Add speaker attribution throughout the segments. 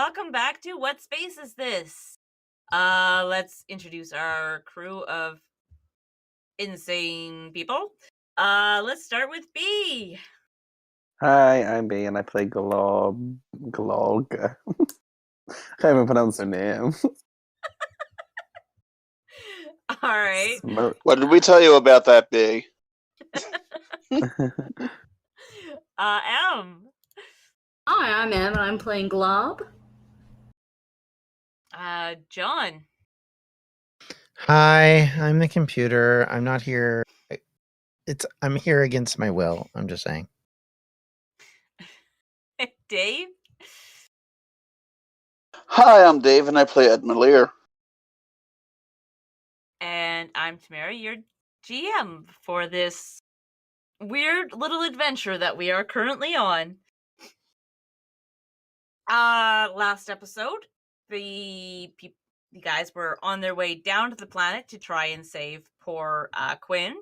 Speaker 1: welcome back to What Space Is This? Let's introduce our crew of insane people. Let's start with B.
Speaker 2: Hi, I'm B, and I play Glog. I can't even pronounce her name.
Speaker 1: All right.
Speaker 3: What did we tell you about that, B?
Speaker 1: M.
Speaker 4: Hi, I'm Em, and I'm playing Glob.
Speaker 1: John.
Speaker 5: Hi, I'm the computer. I'm not here. I'm here against my will. I'm just saying.
Speaker 1: Dave.
Speaker 3: Hi, I'm Dave, and I play Ed Malier.
Speaker 1: And I'm Tamara, your GM for this weird little adventure that we are currently on. Last episode, the guys were on their way down to the planet to try and save poor Quinn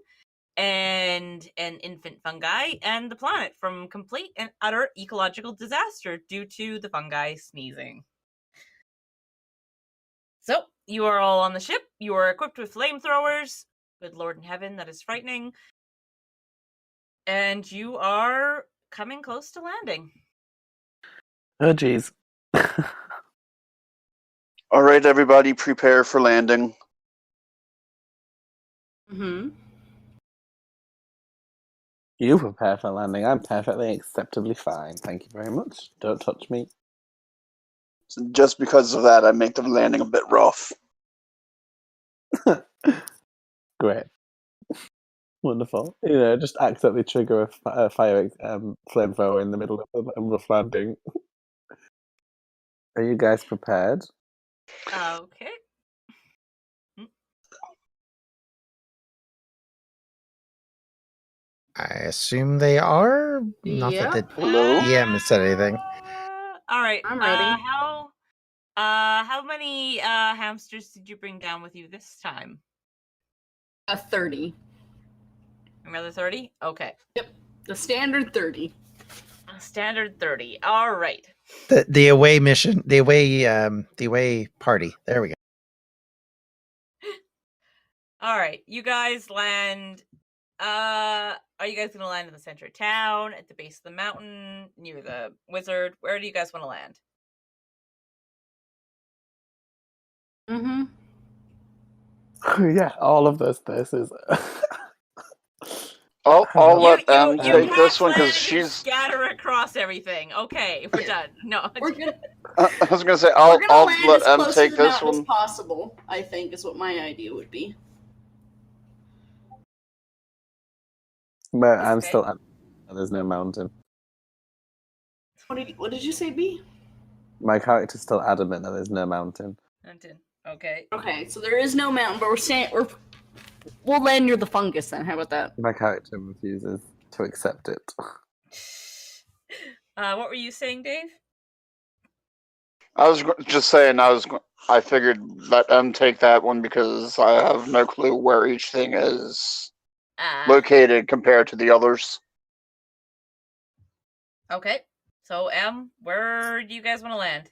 Speaker 1: and an infant fungi and the planet from complete and utter ecological disaster due to the fungi sneezing. So, you are all on the ship. You are equipped with flamethrowers. Good Lord in heaven, that is frightening. And you are coming close to landing.
Speaker 2: Oh, jeez.
Speaker 3: All right, everybody, prepare for landing.
Speaker 4: Mm-hmm.
Speaker 2: You prepare for landing. I'm perfectly acceptably fine. Thank you very much. Don't touch me.
Speaker 3: So just because of that, I make the landing a bit rough.
Speaker 2: Great. Wonderful. Just accidentally trigger a fire flamethrower in the middle of a rough landing. Are you guys prepared?
Speaker 1: Okay.
Speaker 5: I assume they are. Not
Speaker 4: Yeah.
Speaker 5: that the
Speaker 3: Hello?
Speaker 5: DM said anything.
Speaker 1: All right.
Speaker 4: I'm ready.
Speaker 1: How many hamsters did you bring down with you this time?
Speaker 4: 30.
Speaker 1: Another 30? Okay.
Speaker 4: The standard 30.
Speaker 1: Standard 30. All right.
Speaker 5: The away mission, the away party. There we go.
Speaker 1: All right. You guys land. Are you guys gonna land in the center of town, at the base of the mountain, near the wizard? Where do you guys want to land?
Speaker 4: Mm-hmm.
Speaker 2: Yeah, all of this is...
Speaker 3: I'll let Em take
Speaker 1: pack
Speaker 3: this one
Speaker 1: land,
Speaker 3: because
Speaker 1: you
Speaker 3: she's.
Speaker 1: scatter across everything. Okay, we're done. No.
Speaker 4: We're gonna
Speaker 3: I was gonna say I'll
Speaker 4: land
Speaker 3: let
Speaker 4: as
Speaker 3: Em
Speaker 4: close
Speaker 3: take
Speaker 4: to the
Speaker 3: this
Speaker 4: mountain
Speaker 3: one.
Speaker 4: as possible, I think, is what my idea would be.
Speaker 2: But I'm
Speaker 1: Okay.
Speaker 2: still... There's no mountain.
Speaker 4: What did you say, B?
Speaker 2: My character's still adamant that there's no mountain.
Speaker 1: Mountain. Okay.
Speaker 4: Okay, so there is no mountain, but we'll land near the fungus then. How about that?
Speaker 2: My character refuses to accept it.
Speaker 1: What were you saying, Dave?
Speaker 3: I was just saying I figured let Em take that one because I have no clue where each thing is located compared to the others.
Speaker 1: Okay. So, where do you guys want to land?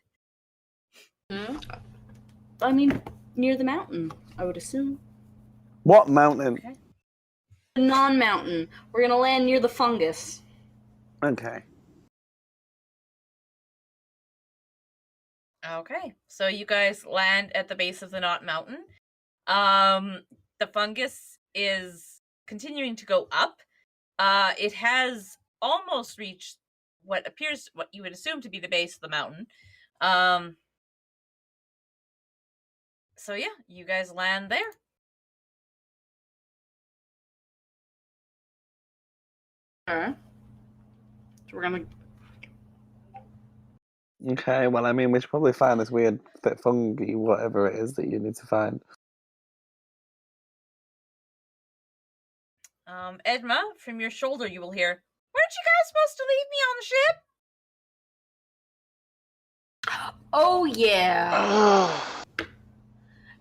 Speaker 4: I mean, near the mountain, I would assume.
Speaker 2: What mountain?
Speaker 1: Okay.
Speaker 4: Non-mountain. We're gonna land near the fungus.
Speaker 2: Okay.
Speaker 1: Okay. So you guys land at the base of the Knot Mountain. The fungus is continuing to go up. It has almost reached what you would assume to be the base of the mountain. So yeah, you guys land there.
Speaker 4: Alright. So we're gonna...
Speaker 2: Okay, well, I mean, we should probably find this weird fungi, whatever it is that you need to find.
Speaker 1: Edma, from your shoulder you will hear, "Weren't you guys supposed to leave me on the ship?"
Speaker 4: Oh, yeah.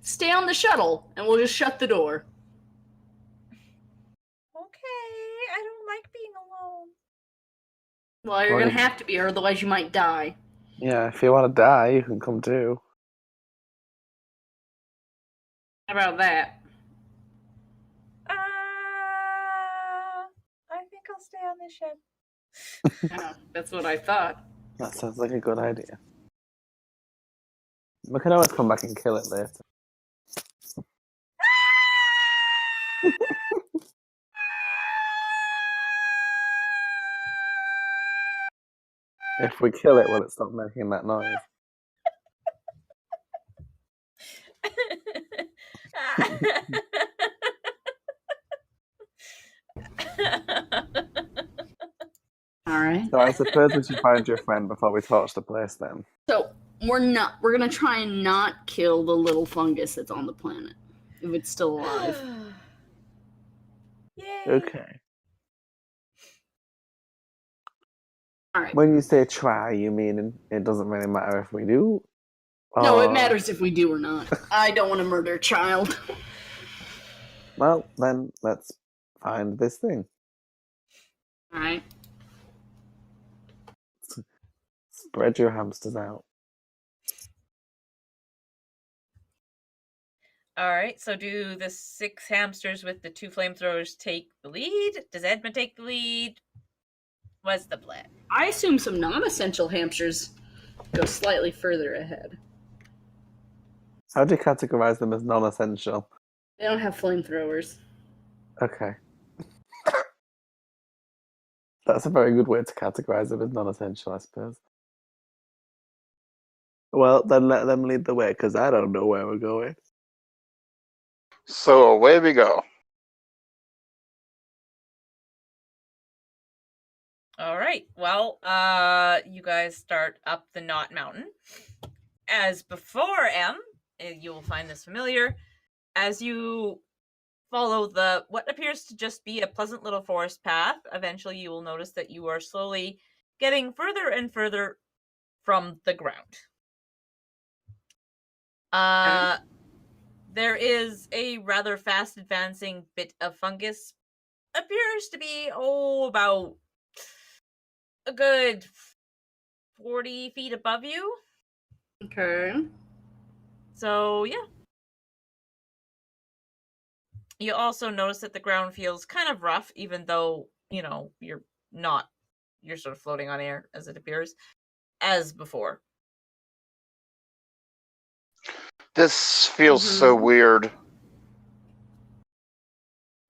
Speaker 4: Stay on the shuttle, and we'll just shut the door.
Speaker 1: Okay, I don't like being alone.
Speaker 4: Well, you're gonna have to be, or otherwise you might die.
Speaker 2: Yeah, if you want to die, you can come too.
Speaker 4: How about that?
Speaker 1: I think I'll stay on this ship.
Speaker 4: Oh, that's what I thought.
Speaker 2: That sounds like a good idea. We can always come back and kill it later. If we kill it, will it stop making that noise?
Speaker 4: All right.
Speaker 2: So I suppose we should find your friend before we torch the place then.
Speaker 4: So we're gonna try and not kill the little fungus that's on the planet if it's still alive.
Speaker 1: Yay.
Speaker 2: Okay.
Speaker 4: All right.
Speaker 2: When you say try, you mean it doesn't really matter if we do?
Speaker 4: No, it
Speaker 2: Or-
Speaker 4: matters if we do or not. I don't want to murder a child.
Speaker 2: Well, then let's find this thing.
Speaker 4: All right.
Speaker 2: Spread your hamsters out.
Speaker 1: All right, so do the 6 hamsters with the 2 flamethrowers take the lead? Does Edmund take the lead? What's the plan?
Speaker 4: I assume some non-essential hamsters go slightly further ahead.
Speaker 2: How do you categorize them as non-essential?
Speaker 4: They don't have flamethrowers.
Speaker 2: Okay. That's a very good way to categorize them as non-essential, I suppose. Well, then let them lead the way, because I don't know where we're going.
Speaker 3: So away we go.
Speaker 1: All right. Well, you guys start up the Knot Mountain. As before, you will find this familiar. As you follow what appears to just be a pleasant little forest path, eventually you will notice that you are slowly getting further and further from the ground. There is a rather fast advancing bit of fungus. Appears to be, about a good 40 feet above you.
Speaker 4: Okay.
Speaker 1: So, yeah. You also notice that the ground feels kind of rough, even though, you're sort of floating on air, as it appears, as before.
Speaker 3: This feels so weird.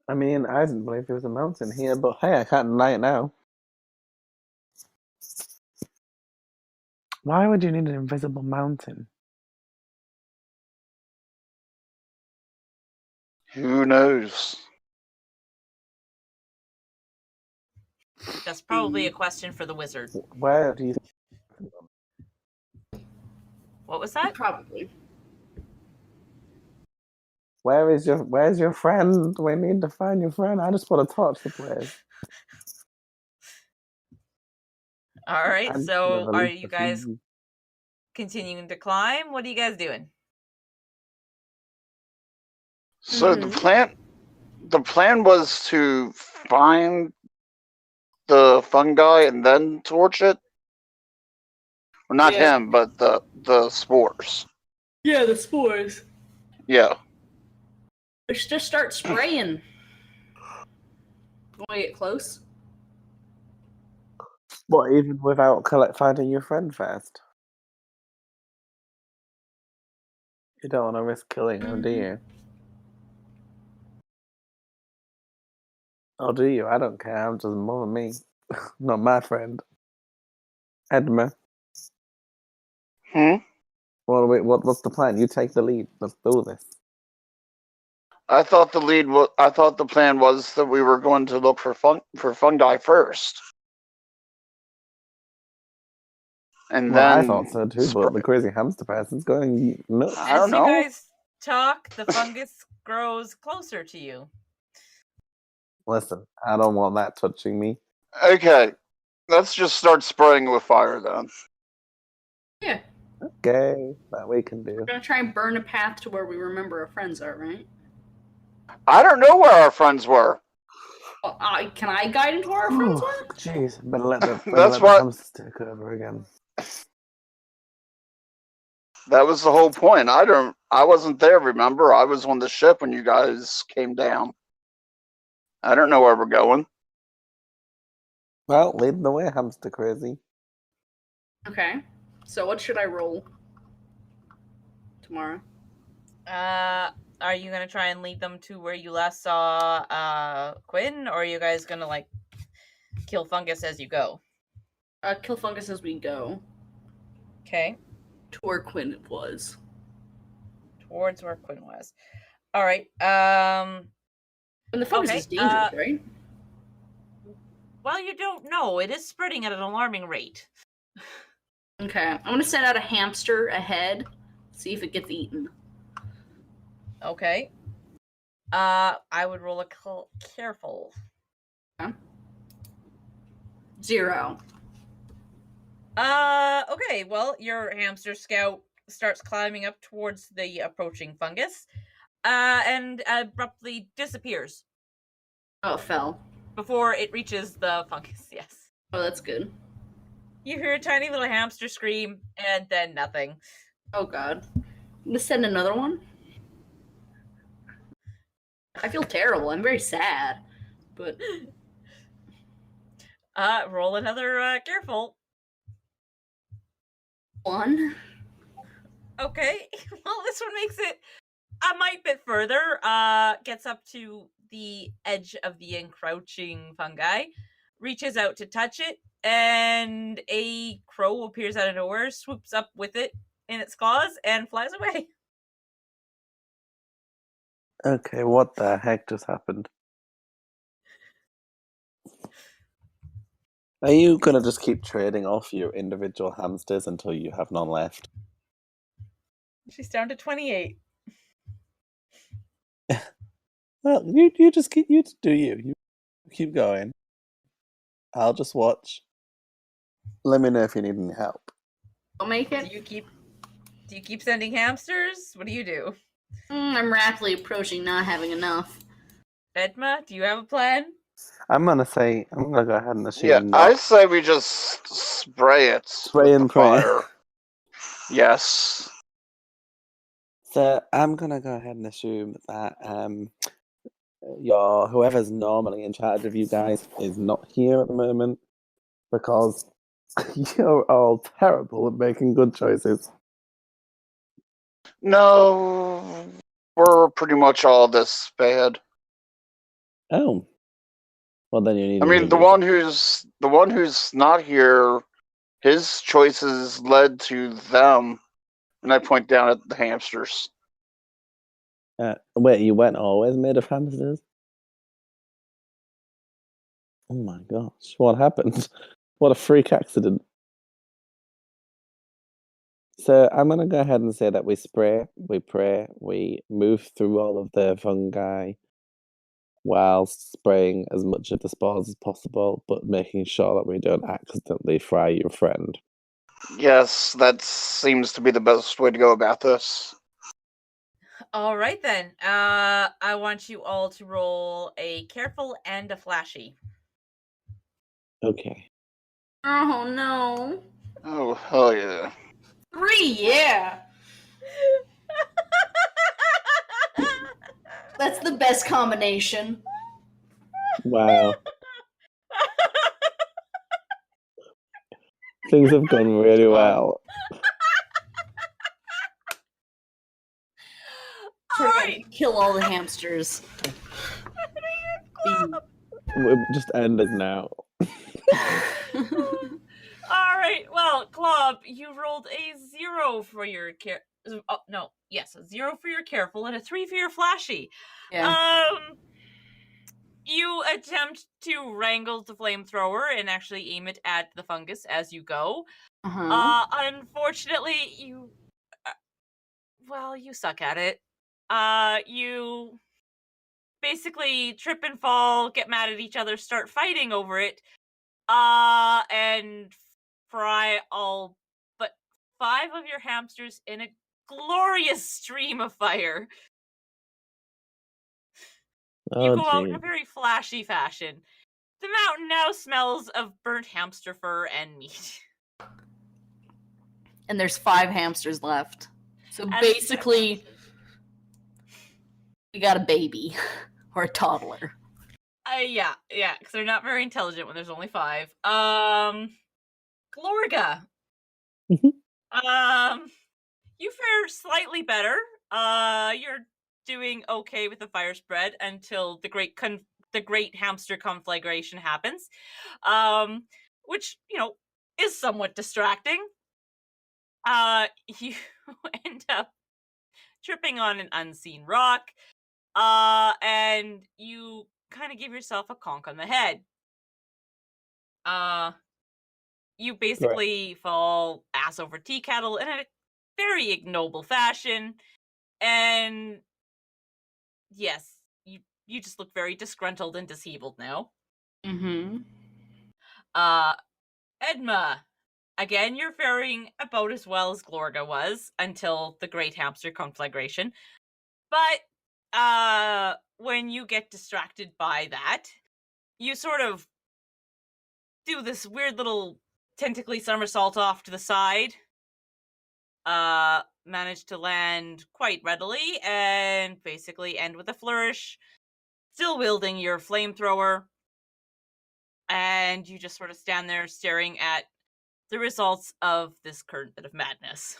Speaker 2: I mean, I didn't believe there was a mountain here, but hey, I can't deny it now. Why would you need an invisible mountain?
Speaker 3: Who knows?
Speaker 1: That's probably a question for the wizard.
Speaker 2: Where do you...
Speaker 1: What was that?
Speaker 4: Probably.
Speaker 2: Where's your friend? We need to find your friend. I just want to torch the place.
Speaker 1: All right,
Speaker 2: I'd
Speaker 1: so
Speaker 2: never
Speaker 1: are
Speaker 2: leave
Speaker 1: you
Speaker 2: the
Speaker 1: guys
Speaker 2: food.
Speaker 1: continuing to climb? What are you guys doing?
Speaker 3: So the plan was to find the fungi and then torch it. Well, not him, but the spores.
Speaker 4: Yeah, the spores.
Speaker 3: Yeah.
Speaker 4: Let's just start spraying. Want to get close?
Speaker 2: What, even without finding your friend first? You don't want to risk killing him, do you? Or do you? I don't care. I'm just more than me. Not my friend. Edma. What's the plan? You take the lead. Let's do this.
Speaker 3: I thought the plan was that we were going to look for fungi first. And then
Speaker 2: I thought so too, but the crazy hamster person's going nuts.
Speaker 3: I don't know.
Speaker 1: As you guys talk, the fungus grows closer to you.
Speaker 2: Listen, I don't want that touching me.
Speaker 3: Okay, let's just start spraying with fire then.
Speaker 4: Yeah.
Speaker 2: Okay, that we can do.
Speaker 4: We're gonna try and burn a path to where we remember our friends are, right?
Speaker 3: I don't know where our friends were.
Speaker 4: Well, can I guide into where our friends were?
Speaker 2: Jeez, better let the
Speaker 3: That's
Speaker 2: hamsters take over again.
Speaker 3: That was the whole point. I wasn't there, remember? I was on the ship when you guys came down. I don't know where we're going.
Speaker 2: Well, lead the way, hamster crazy.
Speaker 4: Okay. So what should I roll tomorrow?
Speaker 1: Are you gonna try and lead them to where you last saw Quinn, or are you guys gonna like kill fungus as you go?
Speaker 4: Kill fungus as we go.
Speaker 1: Okay.
Speaker 4: To where Quinn was.
Speaker 1: Towards where Quinn was. All right.
Speaker 4: And the fungus
Speaker 1: Okay,
Speaker 4: is dangerous, right?
Speaker 1: Well, you don't know. It is spreading at an alarming rate.
Speaker 4: Okay. I'm gonna send out a hamster ahead, see if it gets eaten.
Speaker 1: Okay. I would roll a careful.
Speaker 4: Okay. 0.
Speaker 1: Okay, well, your hamster scout starts climbing up towards the approaching fungus, and abruptly disappears.
Speaker 4: Oh, it fell.
Speaker 1: Before it reaches the fungus, yes.
Speaker 4: Oh, that's good.
Speaker 1: You hear a tiny little hamster scream, and then nothing.
Speaker 4: Oh, God. I'm gonna send another one. I feel terrible. I'm very sad. But...
Speaker 1: Roll another, careful.
Speaker 4: 1.
Speaker 1: Okay, well, this one makes it a mite bit further, gets up to the edge of the encroaching fungi, reaches out to touch it, and a crow appears out of nowhere, swoops up with it in its claws, and flies away.
Speaker 2: Okay, what the heck just happened? Are you gonna just keep trading off your individual hamsters until you have none left?
Speaker 1: She's down to 28.
Speaker 2: Well, you just keep you keep going. I'll just watch. Let me know if you need any help.
Speaker 4: I'll make
Speaker 1: Do
Speaker 4: it.
Speaker 1: you keep sending hamsters? What do you do?
Speaker 4: I'm rapidly approaching not having enough.
Speaker 1: Edma, do you have a plan?
Speaker 2: I'm gonna go ahead and assume.
Speaker 3: Yeah,
Speaker 2: not.
Speaker 3: I say we just spray it.
Speaker 2: Spray
Speaker 3: with
Speaker 2: and
Speaker 3: the
Speaker 2: pray.
Speaker 3: fire. Yes.
Speaker 2: So I'm gonna go ahead and assume that whoever's normally in charge of you guys is not here at the moment because you're all terrible at making good choices.
Speaker 3: No, we're pretty much all this bad.
Speaker 2: Oh, well then you need.
Speaker 3: I mean, the one who's not here, his choices led to them, and I point down at the hamsters.
Speaker 2: Wait, you weren't always made of hamsters? Oh my gosh, what happened? What a freak accident. So I'm going to go ahead and say that we spray, we pray, we move through all of the fungi while spraying as much of the spores as possible, but making sure that we don't accidentally fry your friend.
Speaker 3: Yes, that seems to be the best way to go about this.
Speaker 1: All right, then. I want you all to roll a careful and a flashy.
Speaker 2: Okay.
Speaker 4: Oh, no.
Speaker 3: Oh, hell yeah.
Speaker 4: 3, yeah. That's the best combination.
Speaker 2: Wow. Things have gone really well.
Speaker 1: All right.
Speaker 4: Kill all the hamsters.
Speaker 2: We'll just end us now.
Speaker 1: All right. Well, Club, you rolled a 0 for your a 0 for your careful and a 3 for your flashy.
Speaker 4: Yeah.
Speaker 1: You attempt to wrangle the flamethrower and actually aim it at the fungus as you go. Unfortunately, you suck at it. You basically trip and fall, get mad at each other, start fighting over it, and fry all but 5 of your hamsters in a glorious stream of fire. You go out in a very flashy fashion. The mountain now smells of burnt hamster fur and meat.
Speaker 4: And there's 5 hamsters left. So basically, we got a baby or a toddler.
Speaker 1: Yeah, because they're not very intelligent when there's only 5. Glorga.
Speaker 2: Mhm.
Speaker 1: You fare slightly better. You're doing okay with the fire spread until the great hamster conflagration happens, which is somewhat distracting. You end up tripping on an unseen rock, and you kind of give yourself a conk on the head. You basically fall ass over tea kettle in a very ignoble fashion, and yes, you just look very disgruntled and disheveled now.
Speaker 4: Mm-hmm.
Speaker 1: Edma, again, you're faring about as well as Glorga was until the great hamster conflagration. But when you get distracted by that, you sort of do this weird little tentacly somersault off to the side. Manage to land quite readily and basically end with a flourish, still wielding your flamethrower. And you just sort of stand there staring at the results of this current bit of madness.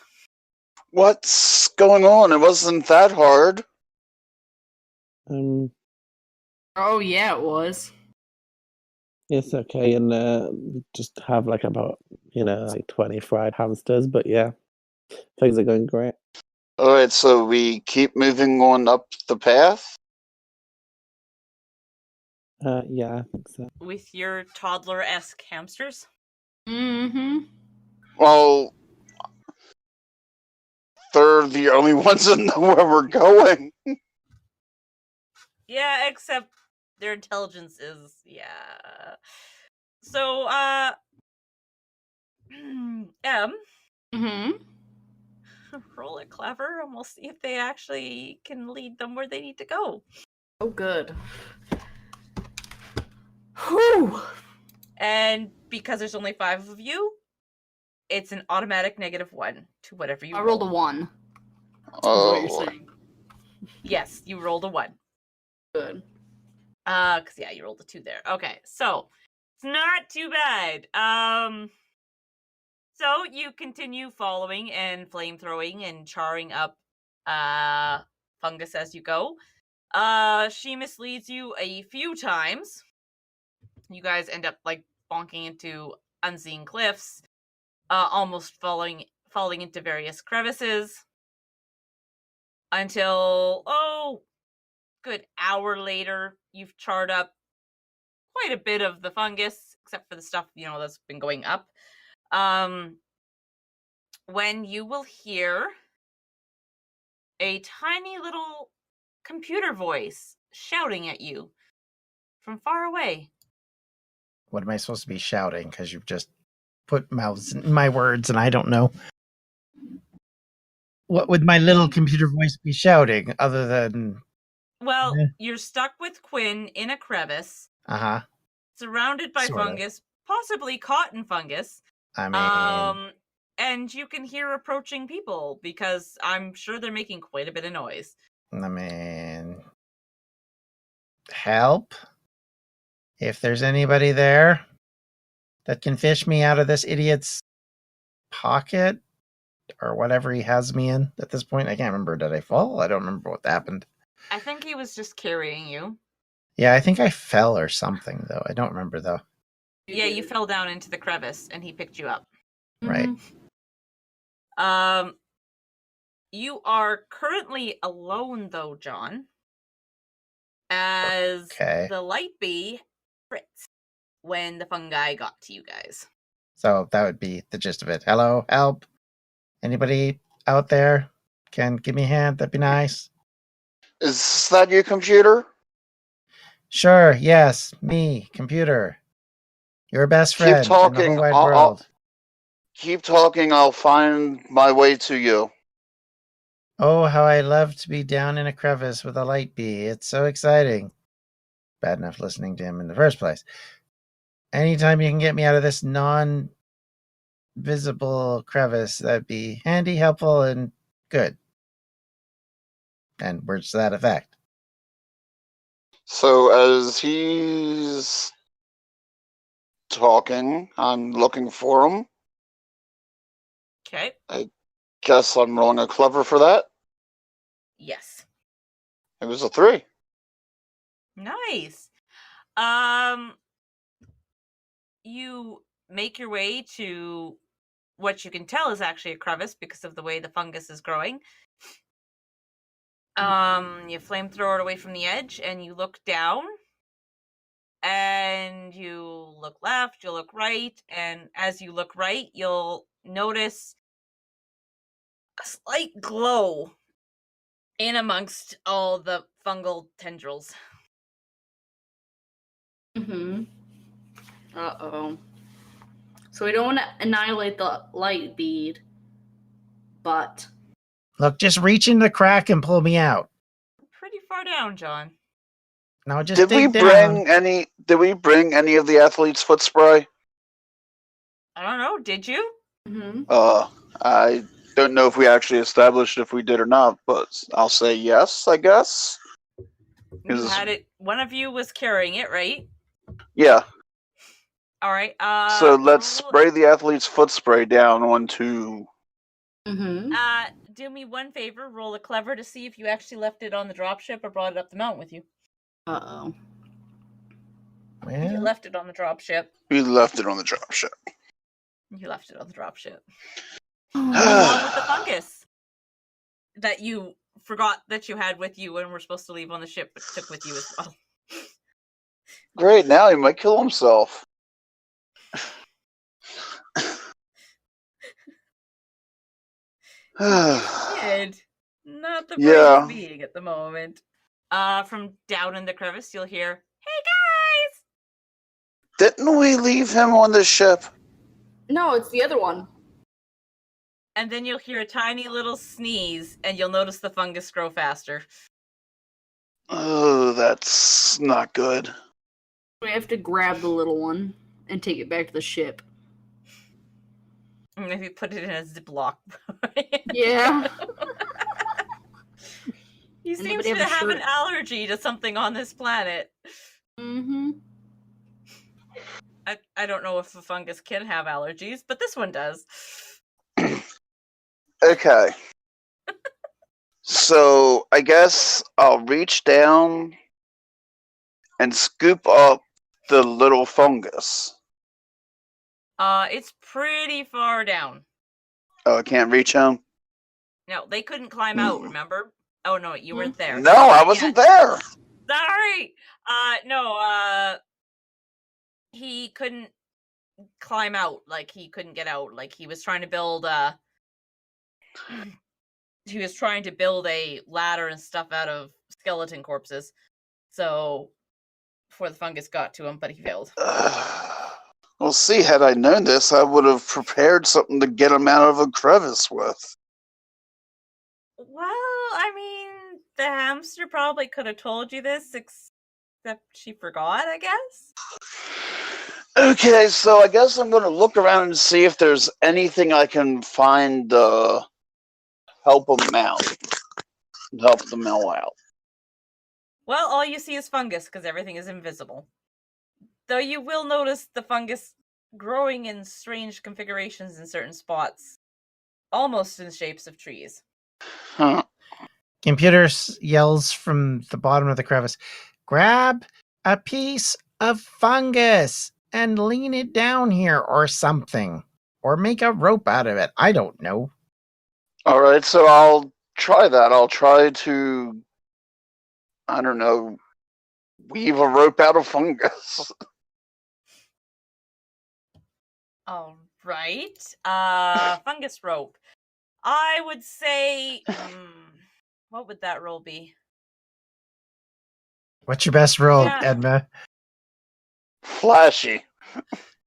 Speaker 3: What's going on? It wasn't that hard.
Speaker 4: Oh yeah, it was.
Speaker 2: It's okay, and just have about 20 fried hamsters. But yeah, things are going great.
Speaker 3: All right, so we keep moving on up the path.
Speaker 2: Yeah, I think so.
Speaker 1: With your toddler-esque hamsters?
Speaker 4: Mm-hmm.
Speaker 3: Well, they're the only ones that know where we're going.
Speaker 1: Yeah, except their intelligence is, yeah. So, M,
Speaker 4: Mm-hmm.
Speaker 1: roll it clever and we'll see if they actually can lead them where they need to go.
Speaker 4: Oh, good. Whew.
Speaker 1: And because there's only 5 of you, it's an automatic -1 to whatever you
Speaker 4: I rolled a 1. That's what you're saying.
Speaker 1: Yes, you rolled a 1.
Speaker 4: Good.
Speaker 1: Because yeah, you rolled a 2 there. Okay, so it's not too bad. So you continue following and flamethrowing and charring up fungus as you go. She misleads you a few times. You guys end up bonking into unseen cliffs, almost falling into various crevices until good hour later you've charred up quite a bit of the fungus, except for the stuff that's been going up. When you will hear a tiny little computer voice shouting at you from far away.
Speaker 5: What am I supposed to be shouting? Because you've just put mouths in my words and I don't know. What would my little computer voice be shouting other than...
Speaker 1: Well, you're stuck with Quinn in a crevice.
Speaker 5: Uh-huh.
Speaker 1: Surrounded by fungus, possibly cotton fungus.
Speaker 5: I mean...
Speaker 1: And you can hear approaching people because I'm sure they're making quite a bit of noise.
Speaker 5: I mean... Help? If there's anybody there that can fish me out of this idiot's pocket or whatever he has me in at this point. I can't remember. Did I fall? I don't remember what happened.
Speaker 1: I think he was just carrying you.
Speaker 5: Yeah, I think I fell or something, though. I don't remember, though.
Speaker 1: Yeah, you fell down into the crevice and he picked you up.
Speaker 5: Right.
Speaker 1: You are currently alone, though, John, as the light bee fritz when the fungi got to you guys.
Speaker 5: So that would be the gist of it. Hello, help. Anybody out there can give me a hand? That'd be nice.
Speaker 3: Is that your computer?
Speaker 5: Sure, yes, me, computer. Your best friend
Speaker 3: Keep talking.
Speaker 5: in the whole wide world.
Speaker 3: Keep talking, I'll find my way to you.
Speaker 5: Oh, how I love to be down in a crevice with a light bee. It's so exciting. Bad enough listening to him in the first place. Anytime you can get me out of this non-visible crevice, that'd be handy, helpful, and good. And words to that effect.
Speaker 3: So as he's talking, I'm looking for him.
Speaker 1: Okay.
Speaker 3: Guess I'm rolling a clever for that.
Speaker 1: Yes.
Speaker 3: It was a 3.
Speaker 1: Nice. You make your way to what you can tell is actually a crevice because of the way the fungus is growing. You flamethrower it away from the edge and you look down and you look left, you look right, and as you look right, you'll notice a slight glow in amongst all the fungal tendrils.
Speaker 4: Mm-hmm. Uh-oh. So we don't want to annihilate the light bead, but...
Speaker 5: Look, just reach in the crack and pull me out.
Speaker 1: Pretty far down, John.
Speaker 5: No, just
Speaker 3: Did we
Speaker 5: dig down.
Speaker 3: bring any of the athlete's foot spray?
Speaker 1: I don't know, did you?
Speaker 4: Mm-hmm.
Speaker 3: I don't know if we actually established if we did or not, but I'll say yes, I guess.
Speaker 1: You had it. One of you was carrying it, right?
Speaker 3: Yeah.
Speaker 1: All right.
Speaker 3: So let's spray the athlete's foot spray down onto...
Speaker 4: Mm-hmm.
Speaker 1: Do me one favor. Roll a clever to see if you actually left it on the dropship or brought it up the mountain with you.
Speaker 4: Uh-oh.
Speaker 1: You
Speaker 5: Well,
Speaker 1: left it on the dropship.
Speaker 3: We left it on the dropship.
Speaker 1: You left it on the dropship.
Speaker 4: Oh.
Speaker 1: Along with the fungus that you forgot that you had with you and were supposed to leave on the ship, but took with you as well.
Speaker 3: Great, now he might kill himself.
Speaker 1: Kid. Not the
Speaker 3: Yeah.
Speaker 1: brightest being at the moment. From down in the crevice, you'll hear, "Hey guys!"
Speaker 3: Didn't we leave him on the ship?
Speaker 4: No, it's the other one.
Speaker 1: And then you'll hear a tiny little sneeze, and you'll notice the fungus grow faster.
Speaker 3: Oh, that's not good.
Speaker 4: We have to grab the little one and take it back to the ship.
Speaker 1: Maybe put it in a Ziploc.
Speaker 4: Yeah.
Speaker 1: He seems
Speaker 4: Anybody
Speaker 1: to
Speaker 4: have a
Speaker 1: have an
Speaker 4: shirt?
Speaker 1: allergy to something on this planet.
Speaker 4: Mm-hmm.
Speaker 1: I don't know if a fungus can have allergies, but this one does.
Speaker 3: Okay. So, I guess I'll reach down and scoop up the little fungus.
Speaker 1: It's pretty far down.
Speaker 3: Oh, I can't reach him?
Speaker 1: No, they couldn't climb out, remember? Oh, no, you weren't there.
Speaker 3: No, I wasn't there.
Speaker 1: Sorry! No, he couldn't climb out. Like, he couldn't get out. Like, he was trying to build a ladder and stuff out of skeleton corpses. So, before the fungus got to him, but he failed.
Speaker 3: Well, see, had I known this, I would have prepared something to get him out of a crevice with.
Speaker 1: Well, I mean, the hamster probably could have told you this, except she forgot, I guess.
Speaker 3: Okay, so I guess I'm going to look around and see if there's anything I can find to help him out. Help the mill out.
Speaker 1: Well, all you see is fungus, because everything is invisible. Though you will notice the fungus growing in strange configurations in certain spots, almost in the shapes of trees.
Speaker 3: Huh.
Speaker 5: computer yells from the bottom of the crevice, "Grab a piece of fungus and lean it down here or something. Or make a rope out of it. I don't know."
Speaker 3: Alright, so I'll try that. I'll try to, I don't know, weave a rope out of fungus.
Speaker 1: All right. Fungus rope. I would say, what would that roll be?
Speaker 5: What's your best roll,
Speaker 1: Yeah.
Speaker 5: Edna?
Speaker 3: Flashy.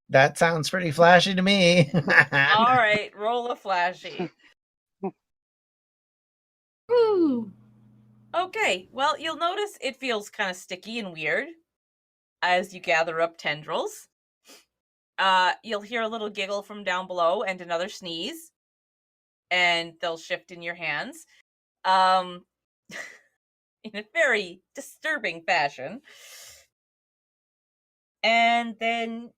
Speaker 5: That sounds pretty flashy to me.
Speaker 1: All right, roll a flashy.
Speaker 4: Woo!
Speaker 1: Okay, well, you'll notice it feels kind of sticky and weird as you gather up tendrils. You'll hear a little giggle from down below and another sneeze, and they'll shift in your hands. in a very disturbing fashion. And then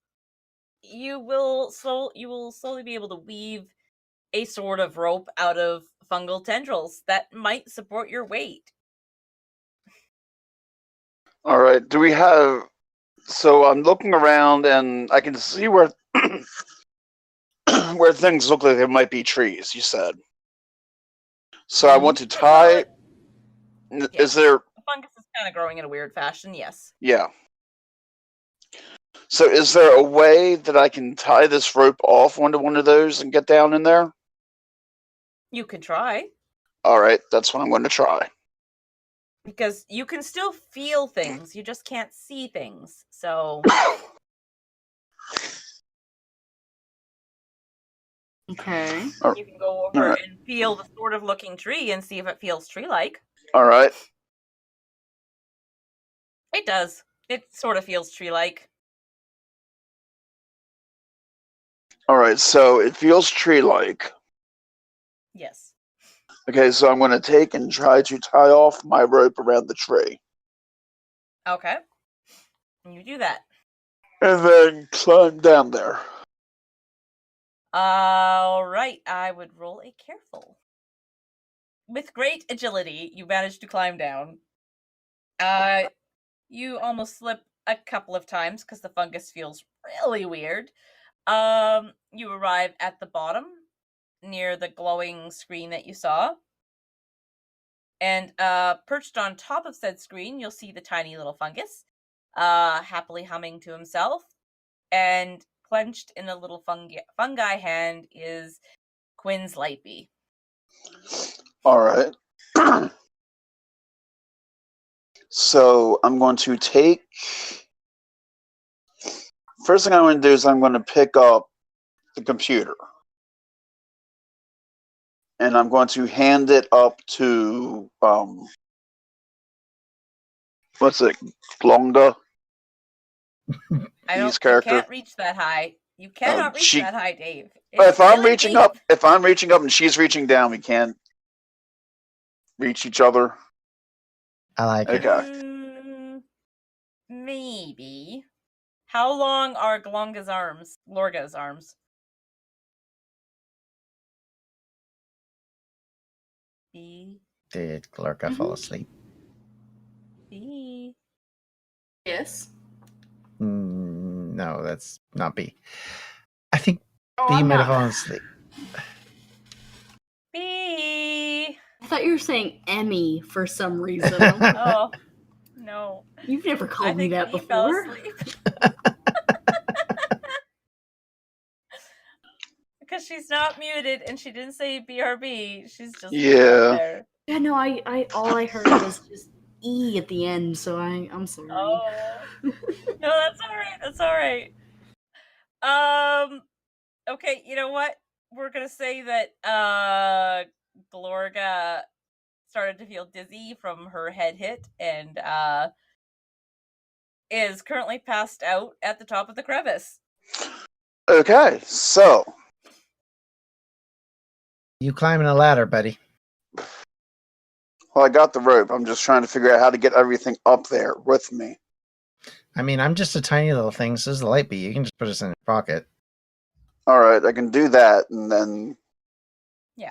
Speaker 1: you will slowly be able to weave a sort of rope out of fungal tendrils that might support your weight.
Speaker 3: All right. Do we have? So I'm looking around and I can see where where things look like there might be trees. You said. So I want to tie.
Speaker 1: Yeah.
Speaker 3: Is there?
Speaker 1: The fungus is kind of growing in a weird fashion. Yes.
Speaker 3: Yeah. So is there a way that I can tie this rope off onto one of those and get down in there?
Speaker 1: You can try.
Speaker 3: All right, that's what I'm going to try.
Speaker 1: Because you can still feel things, you just can't see things. So
Speaker 4: Okay.
Speaker 1: you can go over and feel the sort of looking tree and see if it feels tree-like.
Speaker 3: All right.
Speaker 1: It does. It sort of feels tree-like.
Speaker 3: All right, so it feels tree-like.
Speaker 1: Yes.
Speaker 3: Okay, so I'm going to take and try to tie off my rope around the tree.
Speaker 1: Okay. And you do that.
Speaker 3: And then climb down there.
Speaker 1: All right. I would roll a careful. With great agility, you manage to climb down. You almost slip a couple of times because the fungus feels really weird. You arrive at the bottom near the glowing screen that you saw. And perched on top of said screen, you'll see the tiny little fungus, happily humming to himself. And clenched in a little fungi hand is Quinn's light bee.
Speaker 3: All right. So I'm going to take... First thing I'm going to do is I'm going to pick up the computer. And I'm going to hand it up to... what's it? Glonga?
Speaker 1: I
Speaker 3: His character.
Speaker 1: can't reach that high. You cannot reach that high, Dave.
Speaker 3: If I'm
Speaker 1: really
Speaker 3: reaching
Speaker 1: deep.
Speaker 3: up, if I'm reaching up and she's reaching down, we can't reach each other.
Speaker 5: I like it.
Speaker 3: Okay.
Speaker 1: Maybe. How long are Glonga's arms? Lorga's arms? B.
Speaker 5: Did Glorga fall asleep?
Speaker 1: B.
Speaker 4: Yes.
Speaker 5: No, that's not B. I think
Speaker 4: Oh,
Speaker 5: B
Speaker 4: I'm
Speaker 5: might have
Speaker 4: not.
Speaker 5: fallen asleep.
Speaker 1: B.
Speaker 4: I thought you were saying Emmy for some reason.
Speaker 1: Oh, no.
Speaker 4: You've never
Speaker 1: I
Speaker 4: called me
Speaker 1: think
Speaker 4: that
Speaker 1: B fell
Speaker 4: before.
Speaker 1: asleep. Because she's not muted and she didn't say BRB. She's just up there.
Speaker 4: Yeah, no, I all I heard was just E at the end, so I'm sorry.
Speaker 1: Oh. No, that's alright. That's alright. Okay, you know what? We're gonna say that Glorga started to feel dizzy from her head hit and is currently passed out at the top of the crevice.
Speaker 3: Okay, so
Speaker 5: You climbing a ladder, buddy.
Speaker 3: well, I got the rope. I'm just trying to figure out how to get everything up there with me.
Speaker 5: I mean, I'm just a tiny little thing, so is the light bee. You can just put us in your pocket.
Speaker 3: All right, I can do that, and then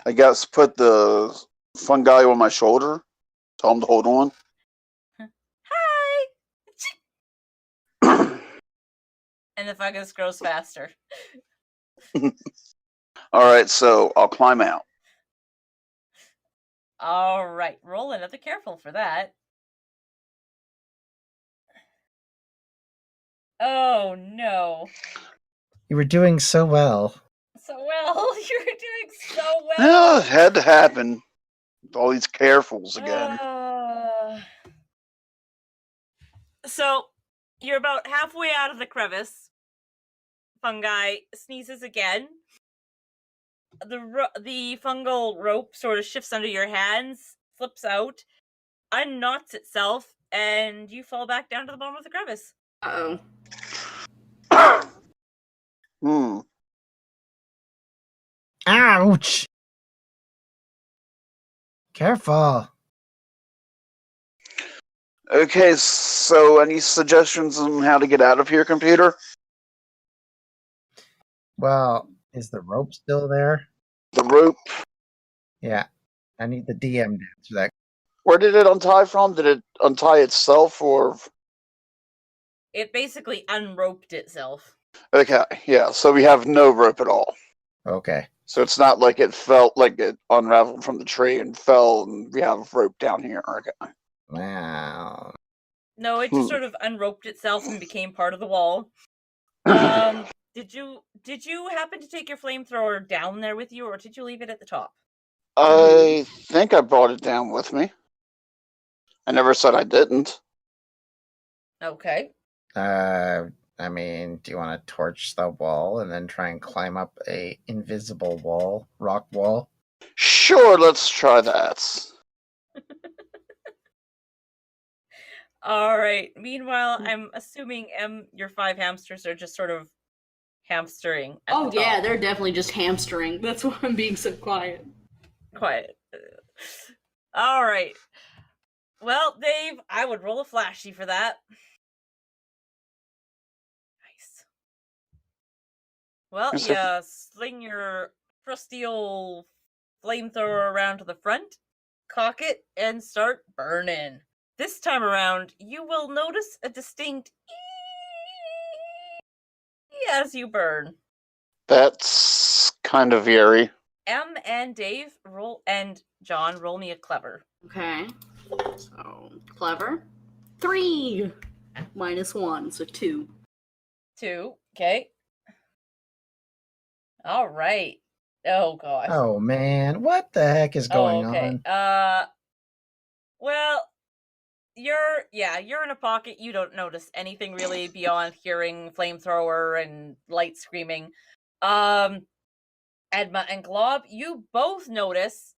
Speaker 3: I guess put the fungi on my shoulder. Tell him to hold on.
Speaker 1: Hi! And the fungus grows faster.
Speaker 3: All right, so I'll climb out.
Speaker 1: All right, roll another careful for that. Oh no.
Speaker 5: You were doing so well.
Speaker 1: So well. You're doing so well.
Speaker 3: Well, it had to happen. With all these carefuls again.
Speaker 1: So, you're about halfway out of the crevice. Fungi sneezes again. The fungal rope sort of shifts under your hands, flips out, unknots itself, and you fall back down to the bottom of the crevice.
Speaker 4: Uh-oh.
Speaker 5: Ouch! Careful.
Speaker 3: Okay, so any suggestions on how to get out of here, computer?
Speaker 5: Well, is the rope still there?
Speaker 3: The rope.
Speaker 5: Yeah. I need the DM to answer that.
Speaker 3: Where did it untie from? Did it untie itself, or?
Speaker 1: It basically unroped itself.
Speaker 3: Okay, yeah. So we have no rope at all.
Speaker 5: Okay.
Speaker 3: So it's not like it felt like it unraveled from the tree and fell, and we have rope down here. Okay.
Speaker 5: Wow.
Speaker 1: No, it just sort of unroped itself and became part of the wall. Did you happen to take your flamethrower down there with you, or did you leave it at the top?
Speaker 3: I think I brought it down with me. I never said I didn't.
Speaker 1: Okay.
Speaker 5: I mean, do you want to torch the wall and then try and climb up a invisible wall, rock wall?
Speaker 3: Sure, let's try that.
Speaker 1: All right. Meanwhile, I'm assuming your 5 hamsters are just sort of hamstering. At
Speaker 4: Oh
Speaker 1: the top.
Speaker 4: yeah, they're definitely just hamstering. That's why I'm being so quiet.
Speaker 1: Quiet. All right. Well, Dave, I would roll a flashy for that. Nice. Well, you sling your trusty old flamethrower around to the front, cock it, and start burning. This time around, you will notice a distinct ee as you burn.
Speaker 3: That's kind of eerie.
Speaker 1: And Dave, and John, roll me a clever.
Speaker 4: Okay. So, clever. 3! -1, so 2.
Speaker 1: 2, okay. All right. Oh, gosh.
Speaker 5: Oh, man. What the heck is going on?
Speaker 1: Well, you're in a pocket. You don't notice anything really beyond hearing flamethrower and light screaming. Edma and Glob, you both notice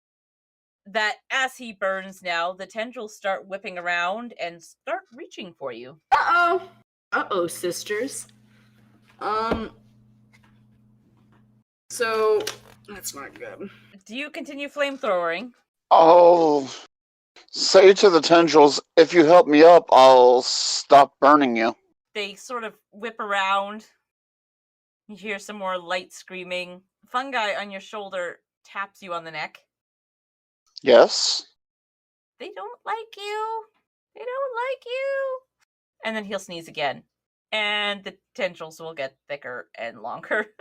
Speaker 1: that as he burns now, the tendrils start whipping around and start reaching for you.
Speaker 4: Uh-oh. Uh-oh, sisters. So, that's not good.
Speaker 1: Do you continue flamethrowing?
Speaker 3: I'll say to the tendrils, if you help me up, I'll stop burning you.
Speaker 1: They sort of whip around. You hear some more light screaming. Fungi on your shoulder taps you on the neck.
Speaker 3: Yes?
Speaker 1: They don't like you. They don't like you. And then he'll sneeze again. And the tendrils will get thicker and longer.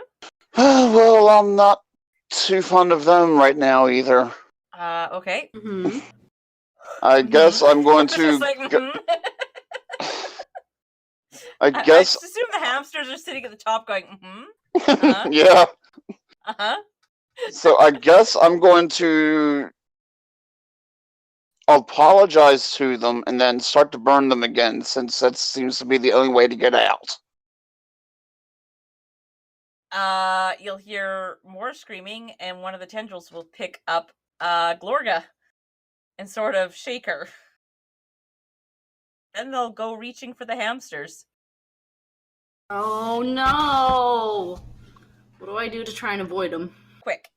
Speaker 3: Well, I'm not too fond of them right now either.
Speaker 1: Okay.
Speaker 4: Mm-hmm.
Speaker 3: I guess I'm going to...
Speaker 1: Just like,
Speaker 3: I
Speaker 1: I
Speaker 3: guess...
Speaker 1: just assume the hamsters are sitting at the top going,
Speaker 3: Yeah.
Speaker 1: Uh-huh.
Speaker 3: So I guess I'm going to apologize to them and then start to burn them again, since that seems to be the only way to get out.
Speaker 1: You'll hear more screaming, and one of the tendrils will pick up Glorga and sort of shake her. Then they'll go reaching for the hamsters.
Speaker 4: Oh no! What do I do to try and avoid them?
Speaker 1: Quick.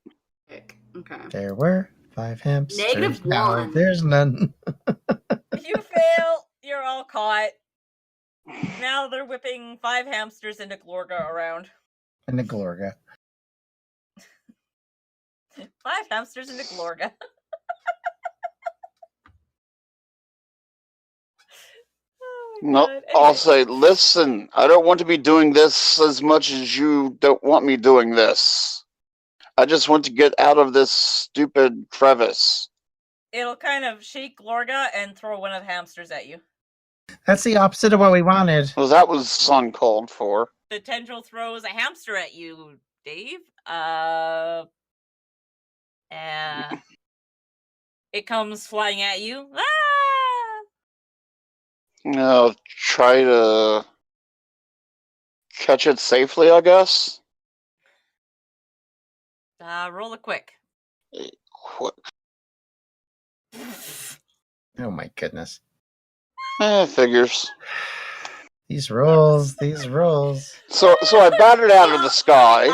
Speaker 4: Okay.
Speaker 5: There were 5 hamsters.
Speaker 4: -1.
Speaker 5: Now there's none.
Speaker 1: You fail. You're all caught. Now they're whipping 5 hamsters into Glorga around.
Speaker 5: And a Glorga.
Speaker 1: 5 hamsters into Glorga. Oh my
Speaker 3: No,
Speaker 1: God.
Speaker 3: I'll
Speaker 1: Anyway.
Speaker 3: say, listen, I don't want to be doing this as much as you don't want me doing this. I just want to get out of this stupid crevice.
Speaker 1: It'll kind of shake Glorga and throw one of the hamsters at you.
Speaker 5: That's the opposite of what we wanted.
Speaker 3: Well, that was uncalled for.
Speaker 1: The tendril throws a hamster at you, Dave. It comes flying at you. Ah!
Speaker 3: I'll try to catch it safely, I guess.
Speaker 1: Roll a quick.
Speaker 3: What?
Speaker 5: Oh my goodness.
Speaker 3: Figures.
Speaker 5: These rolls.
Speaker 3: So I batted out of the sky.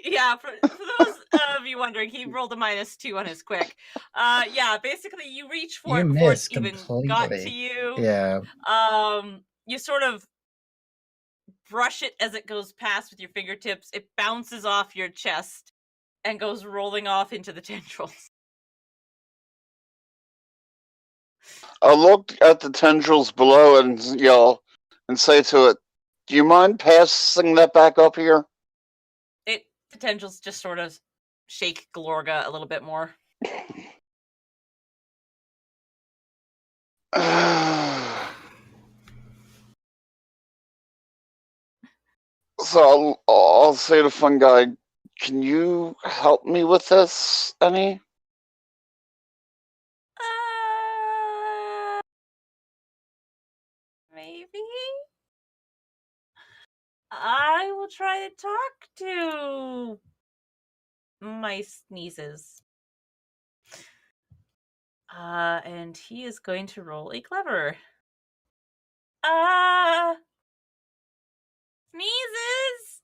Speaker 1: Yeah, for those of you wondering, he rolled a -2 on his quick. Yeah, basically you reach for
Speaker 5: You
Speaker 1: it before
Speaker 5: miss
Speaker 1: it even got to
Speaker 5: completely.
Speaker 1: you.
Speaker 5: Yeah.
Speaker 1: You sort of brush it as it goes past with your fingertips. It bounces off your chest and goes rolling off into the tendrils.
Speaker 3: I look at the tendrils below and yell and say to it, "Do you mind passing that back up here?"
Speaker 1: The tendrils just sort of shake Glorga a little bit more.
Speaker 3: So I'll say to Fungi, "Can you help me with this, any?"
Speaker 1: Maybe? I will try to talk to my sneezes. And he is going to roll a clever. Sneezes!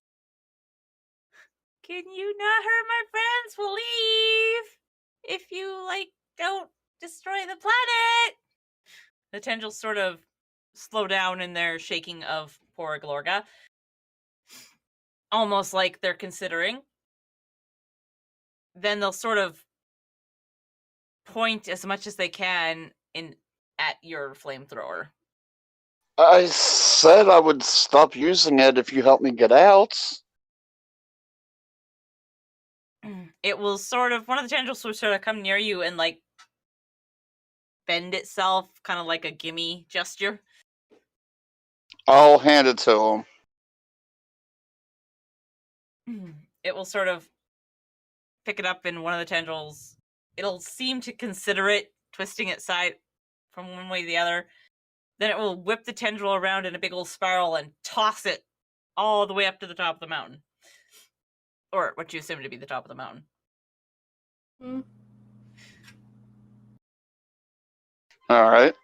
Speaker 1: Can you not hurt my friends? We'll leave! If you, don't destroy the planet! The tendrils sort of slow down in their shaking of poor Glorga. Almost like they're considering. Then they'll sort of point as much as they can at your flamethrower.
Speaker 3: I said I would stop using it if you help me get out.
Speaker 1: It will one of the tendrils will sort of come near you and bend itself, kind of like a gimme gesture.
Speaker 3: I'll hand it to him.
Speaker 1: It will sort of pick it up in one of the tendrils. It'll seem to consider it, twisting its side from one way to the other. Then it will whip the tendril around in a big old spiral and toss it all the way up to the top of the mountain. Or what you assume to be the top of the mountain.
Speaker 3: All right.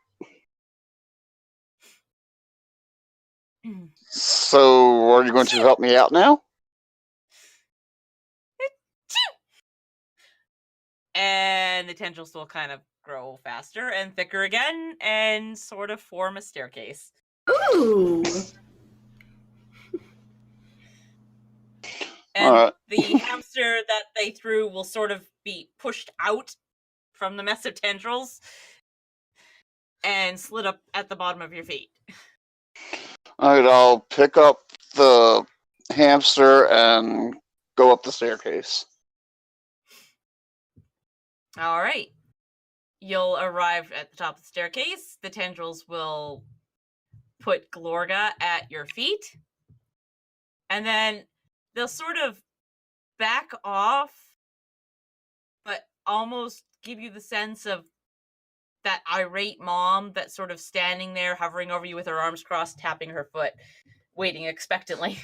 Speaker 3: So, are you going to help me out now?
Speaker 1: And the tendrils will kind of grow faster and thicker again and sort of form a staircase.
Speaker 4: Ooh.
Speaker 1: And the hamster that they threw will sort of be pushed out from the mess of tendrils and slid up at the bottom of your feet.
Speaker 3: All right, I'll pick up the hamster and go up the staircase.
Speaker 1: All right. You'll arrive at the top of the staircase. The tendrils will put Glorga at your feet. And then they'll sort of back off, but almost give you the sense of that irate mom that's sort of standing there, hovering over you with her arms crossed, tapping her foot, waiting expectantly.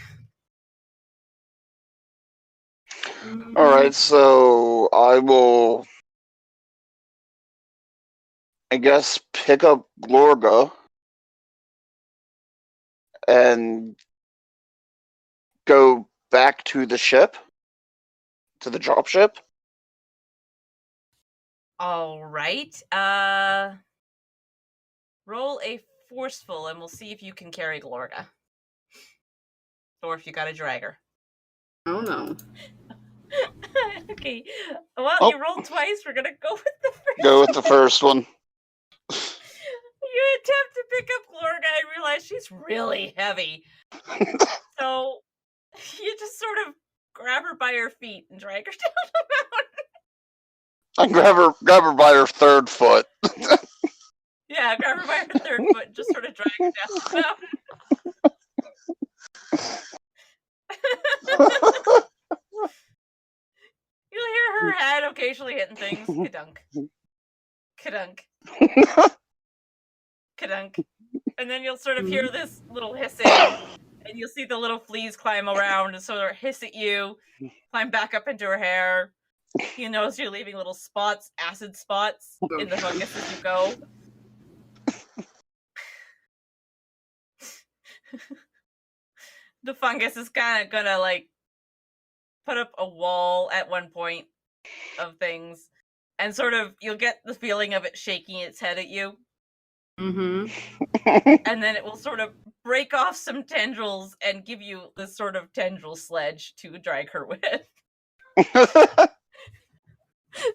Speaker 3: All right, so I will, I guess, pick up Glorga and go back to the ship, to the dropship.
Speaker 1: All right. Roll a forceful, and we'll see if you can carry Glorga. Or if you got to drag her.
Speaker 4: Oh no.
Speaker 1: Okay. Well, you rolled twice. We're gonna go with the first.
Speaker 3: Go with the first one.
Speaker 1: You attempt to pick up Glorga and realize she's really heavy. So you just sort of grab her by her feet and drag her down the mountain.
Speaker 3: I grab her by her third foot.
Speaker 1: Yeah, grab her by her third foot and just sort of drag her down the mountain. You'll hear her head occasionally hitting things. Ka-dunk. Ka-dunk. Ka-dunk. And then you'll sort of hear this little hissing, and you'll see the little fleas climb around and sort of hiss at you, climb back up into her hair. You notice you're leaving little spots, acid spots, in the fungus as you go. The fungus is kind of gonna, put up a wall at one point of things, and sort of you'll get the feeling of it shaking its head at you,
Speaker 4: Mm-hmm.
Speaker 1: and then it will sort of break off some tendrils and give you this sort of tendril sledge to drag her with.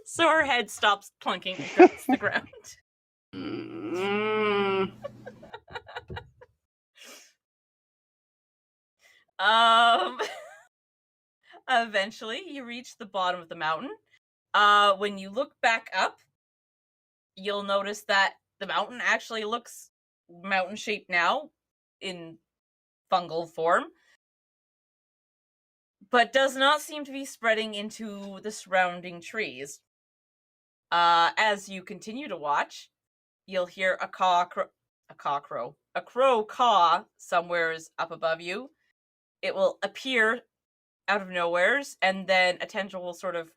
Speaker 1: So her head stops plunking against the ground.
Speaker 4: Mm.
Speaker 1: Eventually you reach the bottom of the mountain. When you look back up, you'll notice that the mountain actually looks mountain-shaped now in fungal form, but does not seem to be spreading into the surrounding trees. As you continue to watch, you'll hear a crow caw somewheres up above you. It will appear out of nowheres, and then a tendril will sort of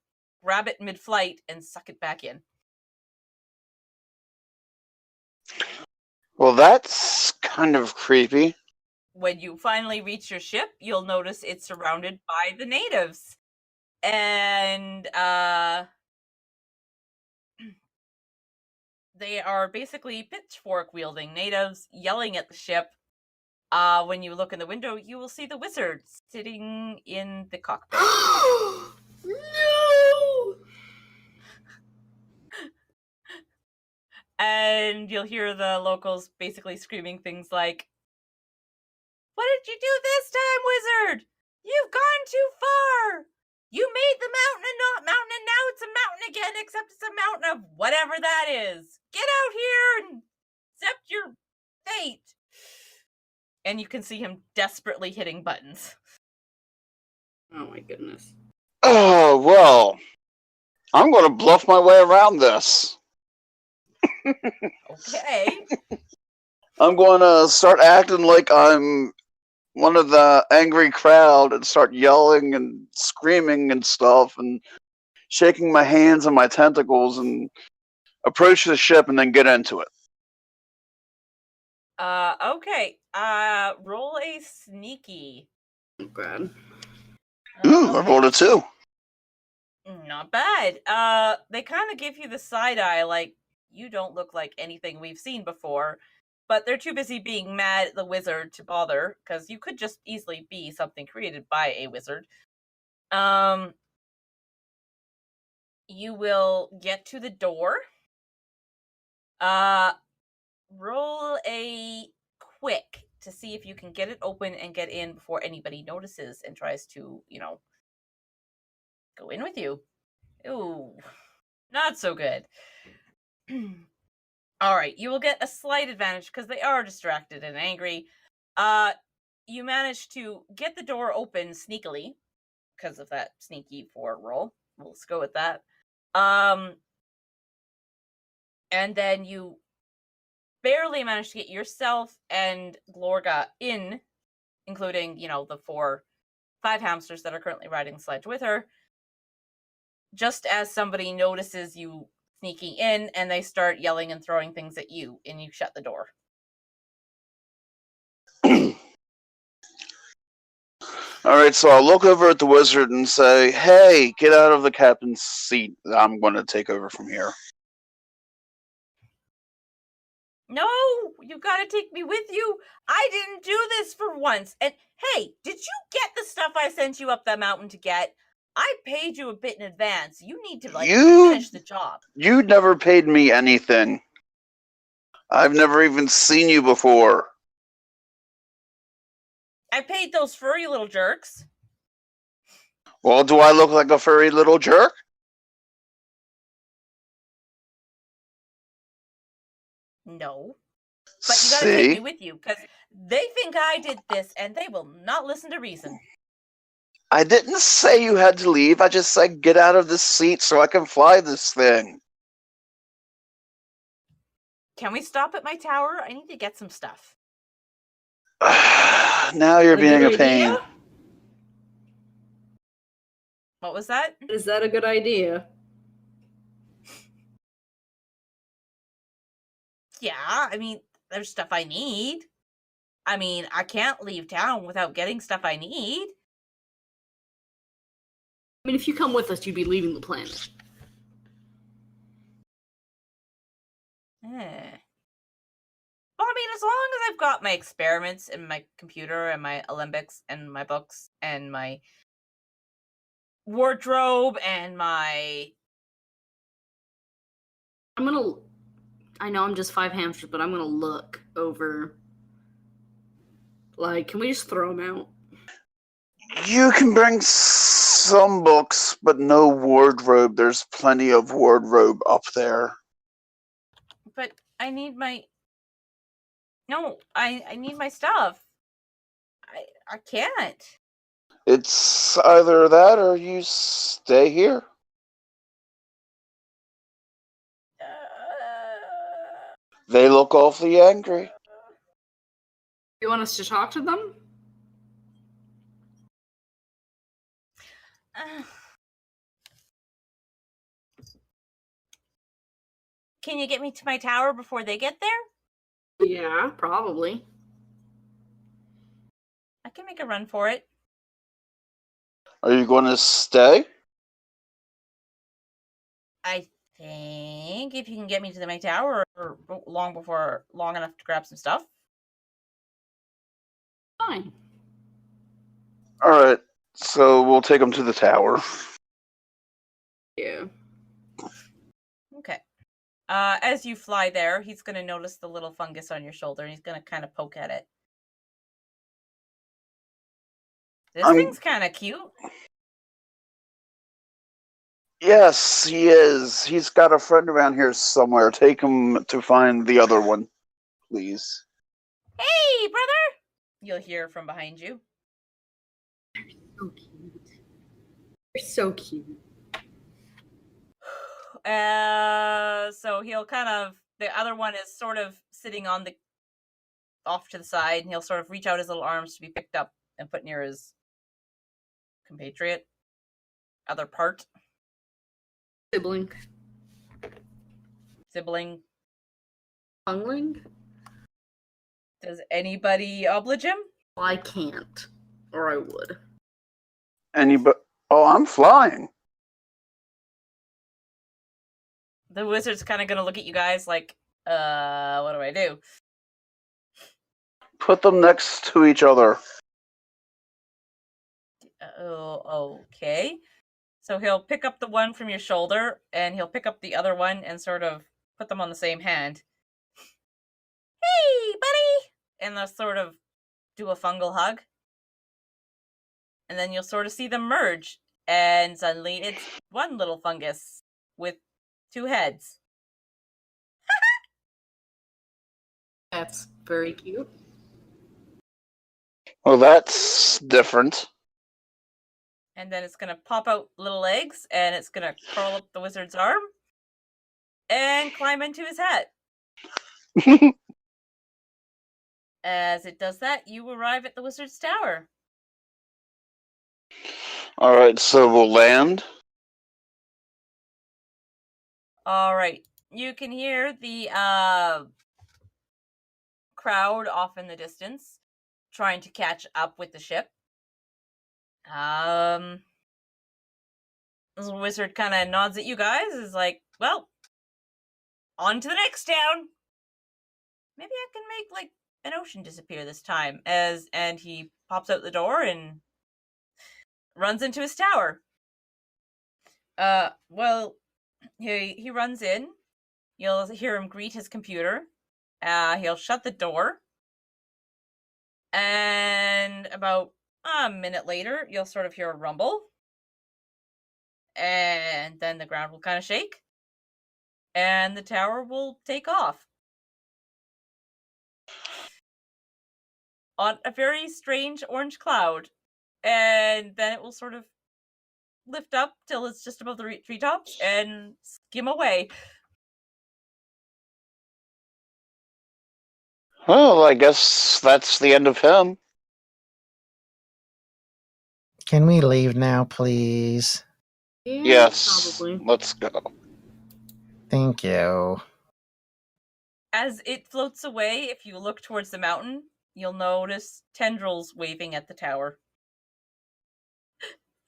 Speaker 1: grab it mid-flight and suck it back in.
Speaker 3: Well, that's kind of creepy.
Speaker 1: When you finally reach your ship, you'll notice it's surrounded by the natives. And they are basically pitchfork-wielding natives yelling at the ship. When you look in the window, you will see the wizard sitting in the cockpit.
Speaker 4: No!
Speaker 1: And you'll hear the locals basically screaming things like, "What did you do this time, wizard? You've gone too far! You made the mountain a not mountain, and now it's a mountain again, except it's a mountain of whatever that is. Get out here and accept your fate." And you can see him desperately hitting buttons.
Speaker 4: Oh my goodness.
Speaker 3: Oh, well. I'm going to bluff my way around this.
Speaker 1: Okay.
Speaker 3: I'm going to start acting like I'm one of the angry crowd and start yelling and screaming and stuff and shaking my hands and my tentacles and approach the ship and then get into it.
Speaker 1: Okay. Roll a sneaky.
Speaker 4: Oh god.
Speaker 3: Ooh, I rolled a 2.
Speaker 1: Not bad. They kind of give you the side eye, like, you don't look like anything we've seen before, but they're too busy being mad at the wizard to bother, because you could just easily be something created by a wizard. You will get to the door. Roll a quick to see if you can get it open and get in before anybody notices and tries to, go in with you. Ooh, not so good. All right, you will get a slight advantage because they are distracted and angry. You manage to get the door open sneakily because of that sneaky 4 roll. Let's go with that. And then you barely manage to get yourself and Glorga in, including, the 5 hamsters that are currently riding the sledge with her. Just as somebody notices you sneaking in, and they start yelling and throwing things at you, and you shut the door.
Speaker 3: Alright, so I'll look over at the wizard and say, "Hey, get out of the captain's seat. I'm going to take over from here."
Speaker 1: No, you gotta take me with you. I didn't do this for once. And hey, did you get the stuff I sent you up that mountain to get? I paid you a bit in advance. You need to, finish the job.
Speaker 3: You never paid me anything. I've never even seen you before.
Speaker 1: I paid those furry little jerks.
Speaker 3: Well, do I look like a furry little jerk?
Speaker 1: No. But you gotta take me with you, because they think I did this, and they will not listen to reason.
Speaker 3: I didn't say you had to leave. I just said get out of this seat so I can fly this thing.
Speaker 1: Can we stop at my tower? I need to get some stuff.
Speaker 3: Now you're being a pain.
Speaker 4: Idea?
Speaker 1: What was that?
Speaker 4: Is that a good idea?
Speaker 1: Yeah, I mean, there's stuff I need. I mean, I can't leave town without getting stuff I need.
Speaker 4: I mean, if you come with us, you'd be leaving the planet.
Speaker 1: Well, I mean, as long as I've got my experiments and my computer and my Olympics and my books and my wardrobe and my...
Speaker 4: I know I'm just 5 hamsters, but I'm gonna look over. Like, can we just throw them out?
Speaker 3: You can bring some books, but no wardrobe. There's plenty of wardrobe up there.
Speaker 1: But I need my... No, I need my stuff. I can't.
Speaker 3: It's either that or you stay here. They look awfully angry.
Speaker 4: You want us to talk to them?
Speaker 1: Can you get me to my tower before they get there?
Speaker 4: Yeah, probably.
Speaker 1: I can make a run for it.
Speaker 3: Are you going to stay?
Speaker 1: I think if you can get me to my tower long enough to grab some stuff.
Speaker 4: Fine.
Speaker 3: Alright, so we'll take them to the tower.
Speaker 4: Yeah.
Speaker 1: Okay. As you fly there, he's going to notice the little fungus on your shoulder, and he's going to kind of poke at it. This thing's kind of cute.
Speaker 3: Yes, he is. He's got a friend around here somewhere. Take him to find the other one, please.
Speaker 1: Hey, brother! You'll hear from behind you.
Speaker 4: So cute. You're so cute.
Speaker 1: So he'll kind of... The other one is sort of sitting on the... off to the side, and he'll sort of reach out his little arms to be picked up and put near his compatriot. Other part.
Speaker 4: Sibling.
Speaker 1: Hungling? Does anybody oblige him?
Speaker 4: Well, I can't. Or I would.
Speaker 3: Anybody? Oh, I'm flying.
Speaker 1: The wizard's kind of going to look at you guys like, what do I do?
Speaker 3: Put them next to each other.
Speaker 1: Oh, okay. So he'll pick up the one from your shoulder, and he'll pick up the other one and sort of put them on the same hand. Hey, buddy! And they'll sort of do a fungal hug. And then you'll sort of see them merge. And suddenly it's one little fungus with 2 heads.
Speaker 4: That's very cute.
Speaker 3: Well, that's different.
Speaker 1: And then it's going to pop out little legs, and it's going to curl up the wizard's arm and climb into his hat. As it does that, you arrive at the wizard's tower.
Speaker 3: Alright, so we'll land.
Speaker 1: Alright, you can hear the crowd off in the distance trying to catch up with the ship. The wizard kind of nods at you guys, is like, well, on to the next town. Maybe I can make, like, an ocean disappear this time. And he pops out the door and runs into his tower. Well, he runs in. You'll hear him greet his computer. He'll shut the door. And about a minute later, you'll sort of hear a rumble. And then the ground will kind of shake. And the tower will take off. On a very strange orange cloud. And then it will sort of lift up till it's just above the treetops and skim away.
Speaker 3: Well, I guess that's the end of him.
Speaker 5: Can we leave now, please?
Speaker 4: Yeah,
Speaker 3: Yes,
Speaker 4: probably.
Speaker 3: let's go.
Speaker 5: Thank you.
Speaker 1: As it floats away, if you look towards the mountain, you'll notice tendrils waving at the tower.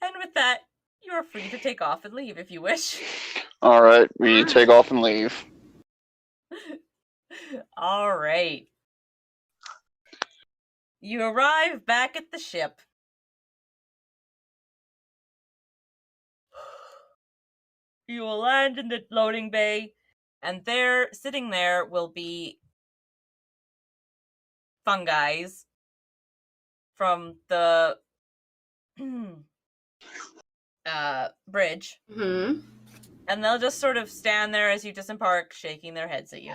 Speaker 1: And with that, You're free to take off and leave if you wish.
Speaker 3: All right, we take off and leave.
Speaker 1: All right. You arrive back at the ship. You will land in the loading bay, and there, sitting there, will be fungi from the bridge.
Speaker 4: Mm-hmm.
Speaker 1: And they'll just sort of stand there as you disembark, shaking their heads at you.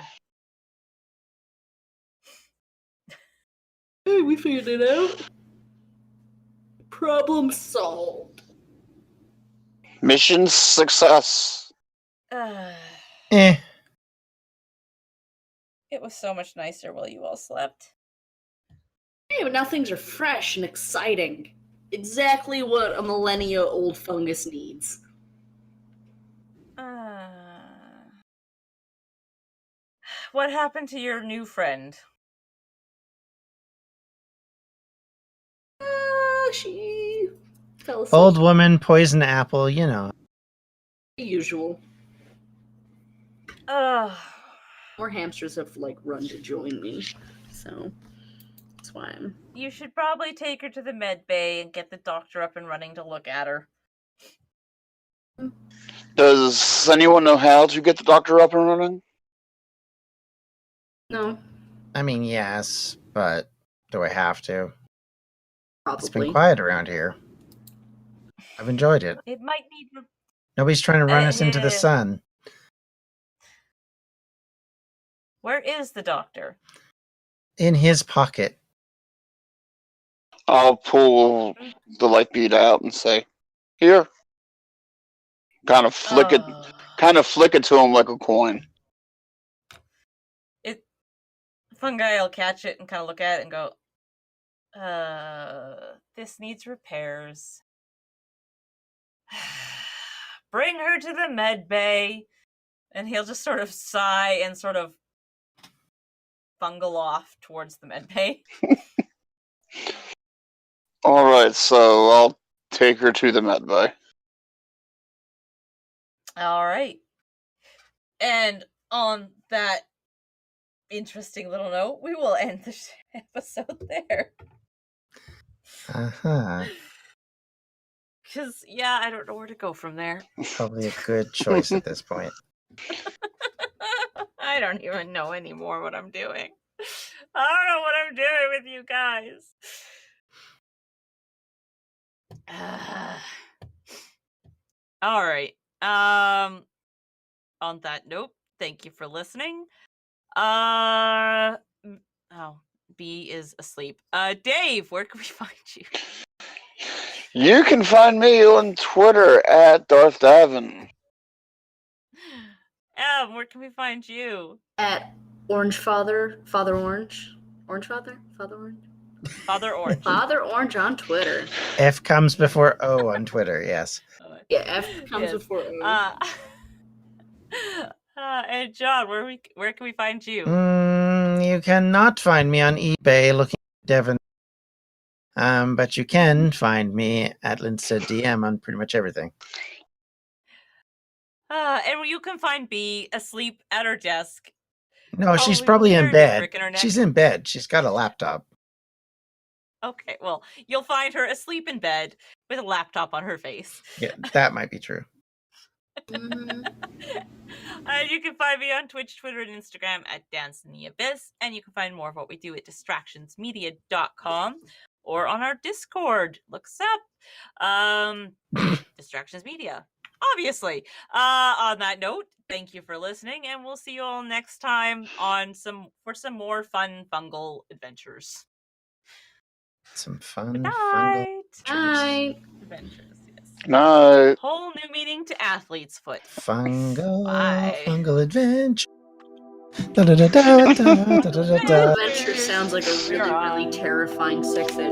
Speaker 4: Hey, we figured it out. Problem solved.
Speaker 3: Mission success.
Speaker 5: Eh.
Speaker 1: It was so much nicer while you all slept.
Speaker 4: Hey, but now things are fresh and exciting. Exactly what a millennia-old fungus needs.
Speaker 1: What happened to your new friend?
Speaker 4: She fell asleep.
Speaker 5: Old woman, poison apple, you know.
Speaker 4: Usual. More hamsters have, run to join me. So, that's why I'm...
Speaker 1: You should probably take her to the med bay and get the doctor up and running to look at her.
Speaker 3: Does anyone know how to get the doctor up and running?
Speaker 4: No.
Speaker 5: I mean, yes, but do I have to? It's been
Speaker 4: Probably.
Speaker 5: quiet around here. I've enjoyed it.
Speaker 1: It might need...
Speaker 5: Nobody's trying to run us into the sun.
Speaker 1: Where is the doctor?
Speaker 5: In his pocket.
Speaker 3: I'll pull the light bead out and say, "Here." Kind of flick it to him like a coin.
Speaker 1: Fungi will catch it and kind of look at it and go, this needs repairs. Bring her to the med bay. And he'll just sort of sigh and sort of fungal off towards the med bay.
Speaker 3: Alright, so I'll take her to the med bay.
Speaker 1: Alright. And on that interesting little note, we will end the episode there.
Speaker 5: Uh-huh.
Speaker 1: Because, yeah, I don't know where to go from there.
Speaker 5: Probably a good choice at this point.
Speaker 1: I don't even know anymore what I'm doing. I don't know what I'm doing with you guys. All right. On that note, thank you for listening. B is asleep. Dave, where can we find you?
Speaker 3: You can find me on Twitter at Darth Davin.
Speaker 1: Where can we find you?
Speaker 4: At Orange Father Orange. Orange Father? Father Orange?
Speaker 1: Father Orange.
Speaker 4: Father Orange on Twitter.
Speaker 5: F comes before O on Twitter, yes.
Speaker 4: Yeah, F comes before O.
Speaker 1: And John, where can we find you?
Speaker 5: You cannot find me on eBay looking at Devon. But you can find me at Linstead DM on pretty much everything.
Speaker 1: And you can find B asleep at her desk.
Speaker 5: No, she's probably in bed. She's in bed. She's got a laptop.
Speaker 1: Okay, well, you'll find her asleep in bed with a laptop on her face.
Speaker 5: Yeah, that might be true.
Speaker 4: Mm-hmm.
Speaker 1: You can find me on Twitch, Twitter, and Instagram at danceintheabyss, and you can find more of what we do at distractionsmedia.com or on our Discord. Look us up. Distractions Media, obviously. On that note, thank you for listening, and we'll see you all next time for some more fun fungal adventures.
Speaker 5: Some fun
Speaker 1: Night.
Speaker 4: Night.
Speaker 1: Adventures, yes.
Speaker 3: Night.
Speaker 1: Whole new meaning to athlete's foot.
Speaker 5: fungal adventure.
Speaker 4: Adventure sounds like a really, really terrifying sex ed.